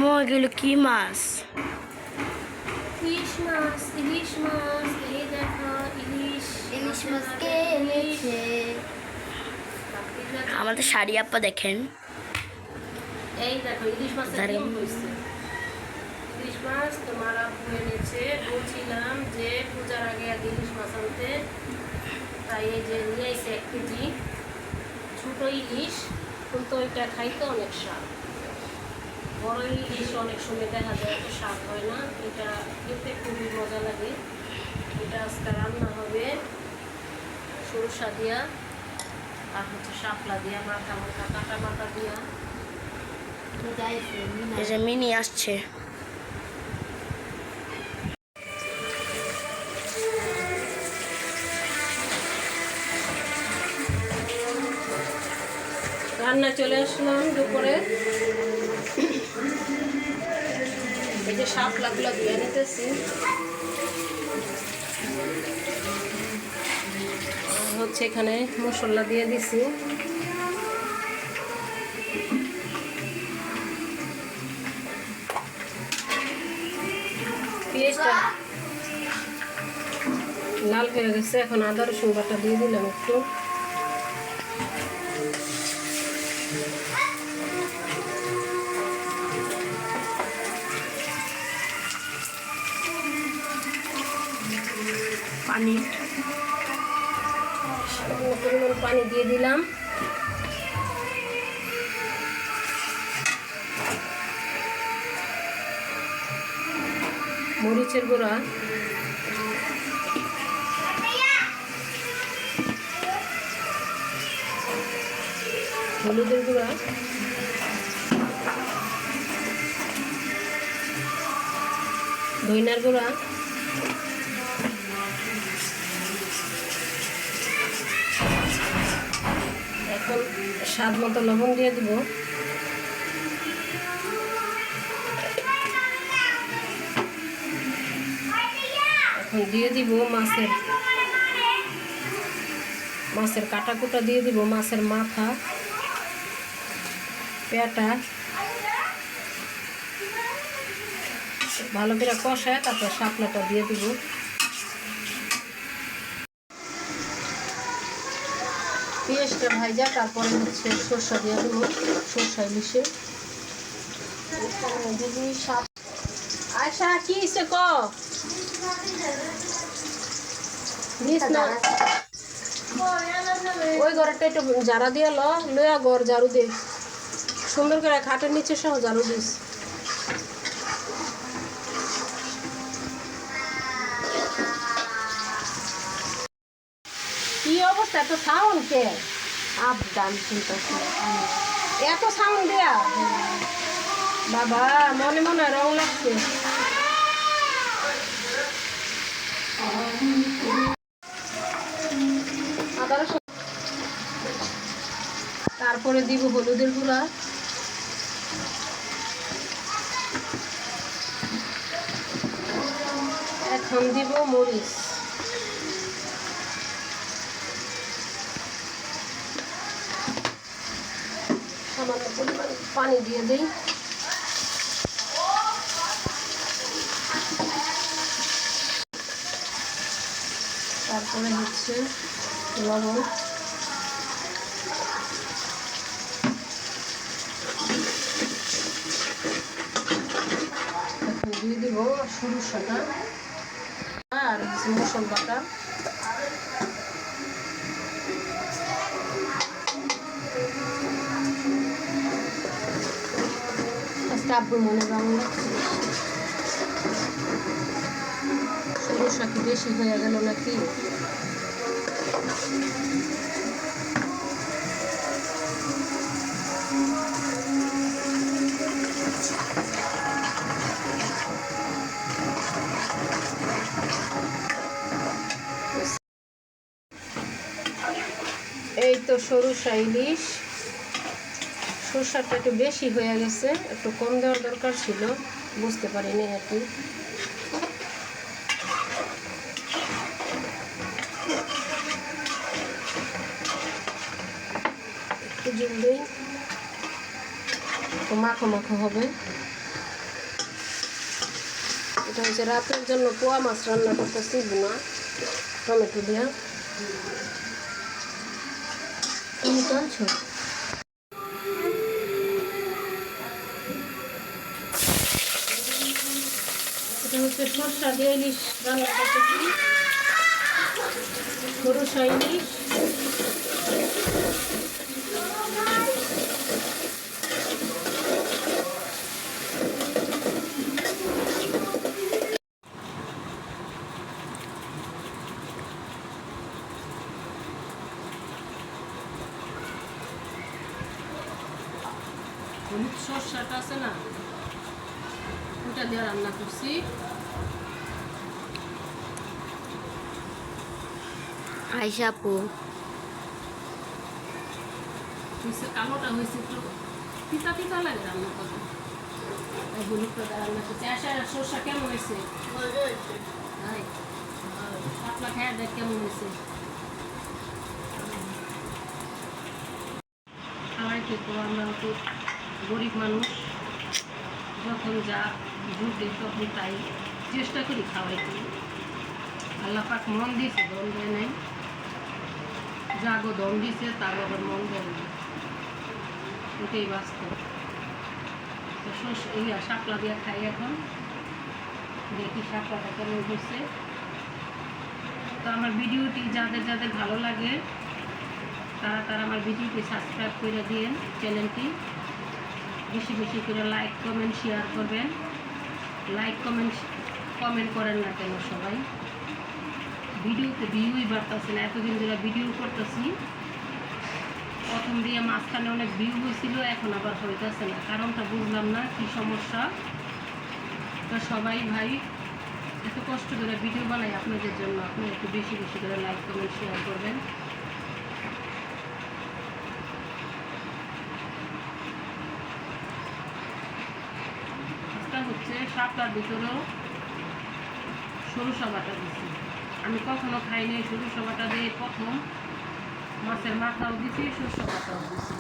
আম্মু এগুলো কি মাছ? ইলিশ মাছ, ইলিশ মাছ। এই দেখো ইলিশ ইলিশ মাছ কে এনেছে? আমাদের শাড়ি আপা দেখেন। এই দেখো ইলিশ মাছের ডিম হয়েছে। ইলিশ মাছ তোমার আপু এনেছে। বলছিলাম যে পূজার আগে এক ইলিশ মাছ আনতে, তাই এই যে নিয়ে এসে 1 কেজি ছোট ইলিশ। কিন্তু ওইটা খাইতে অনেক স্বাদ। বড় ইলিশ অনেক সময় দেখা যায় এত স্বাদ হয় না, এটা খেতে খুবই মজা লাগে। এটা আজকে রান্না হবে সরষা দিয়া, আর হচ্ছে শাপলা দিয়া, মাথা মাথা কাটা মাথা দিয়া। এই যে মিনি আসছে। রান্না চলে আসলাম দুপুরে। এই যে শাপলাগুলো ধুয়ে নিতেছি। হচ্ছে এখানে মশলা দিয়ে দিছি। পেঁয়াজটা লাল হয়ে গেছে, এখন আদা রসুন বাটা দিয়ে দিলাম একটু। পানি, পরিমাণ পানি দিয়ে দিলাম। মরিচের গুঁড়া, হলুদের গুঁড়া, ধনিয়ার গুঁড়া, এখন স্বাদ মতো লবণ দিয়ে দিব। এখন দিয়ে দিব মাছের কাটা কুটা দিয়ে দিব, মাছের মাথা, পেটা। ভালো করে কষায় তারপর শাপলাটা দিয়ে দিব। পেঁয়াজটা ভাজা, তারপরে হচ্ছে সরষা দিয়ে দেবো, সরষা ইলিশে। আচ্ছা কি সে ক ওই ঘরটা একটু ঝাড়া দিয়ে লয়া ঘর ঝাড়ু দে, সুন্দর করে খাটের নিচে সহ ঝাড়ু দিস। কি অবস্থা, এত সাউন্ড কে? আপ ডান শুনতেছে। এত সাউন্ড দেয়া বাবা, মনে মনে রং লাগছে। তারপরে দিব হলুদের গুঁড়া, এখন দিব মরিচ, সামান্য পরিমাণ পানি দিয়ে দিই। তারপরে হচ্ছে লবণ, এখন দিয়ে দিব সরষাটা আর মশলাটা। আব্বু মনে রং লাগছে, সরষা কি বেশি হয়ে গেল নাকি? এই তো সরষা ইলিশ। সরষাটা একটু বেশি হয়ে গেছে, একটু কম দেওয়ার দরকার ছিল, বুঝতে পারিনি আর কি। একটু জল দিই, তো মাখো মাখো হবে। এটা হচ্ছে রাতের জন্য পোয়া মাছ রান্না করতেছি বোনা টমেটো দিয়ে। তুমি তো আনছো এটা হচ্ছে সরষা দিয়ে ইলিশ রান্না করতেছি, সরষা ইলিশ। হলুদ সরষাটা আছে না, ওটা দিয়ে রান্না করছি। আয়শা আপু হয়েছে কালোটা হয়েছে একটু পিতা পিতা লাগে রান্না করতে, তাই হলুদটা দিয়ে রান্না করছি। আসা সরষা কেমন হয়েছে? তাই পাতলা খায় দেখ কেমন হয়েছে। খাওয়াই খেতো, আমরা তো গরিব মানুষ, যখন যা জুটে তখন তাই চেষ্টা করি খাওয়াইতে। আল্লাহ পাক মন দিয়েছে, দম দেয় নাই। যাগো দম দিয়েছে তার আবার মন দেয় না, ওটাই বাস্তব। তো শাপলা দিয়ে খাই এখন, দেখি শাপলাটা কেমন হয়েছে। তো আমার ভিডিওটি যাদের যাদের ভালো লাগে তারা আমার ভিডিওটি সাবস্ক্রাইব করে দিন, চ্যানেলটি বেশি বেশি করে লাইক কমেন্ট শেয়ার করবেন। লাইক কমেন্ট করেন না কেন সবাই? ভিডিওতে ভিউই বাড়তেছে না, এতদিন ধরে ভিডিও করতেছি, প্রথম দিয়ে মাঝখানে অনেক ভিউ হয়েছিল, এখন আবার হইতেছে না, কারণটা বুঝলাম না কি সমস্যা। তো সবাই ভাই এত কষ্ট করে ভিডিও বানাই আপনাদের জন্য, আপনারা একটু বেশি বেশি করে লাইক কমেন্ট শেয়ার করবেন। হচ্ছে শাপলার ভিতরেও সরষা বাটা দিচ্ছি, আমি কখনো খাইনি সরষা বাটা দিয়ে, প্রথম মাছের মাথাও দিছি, সরষা বাটাও দিছি।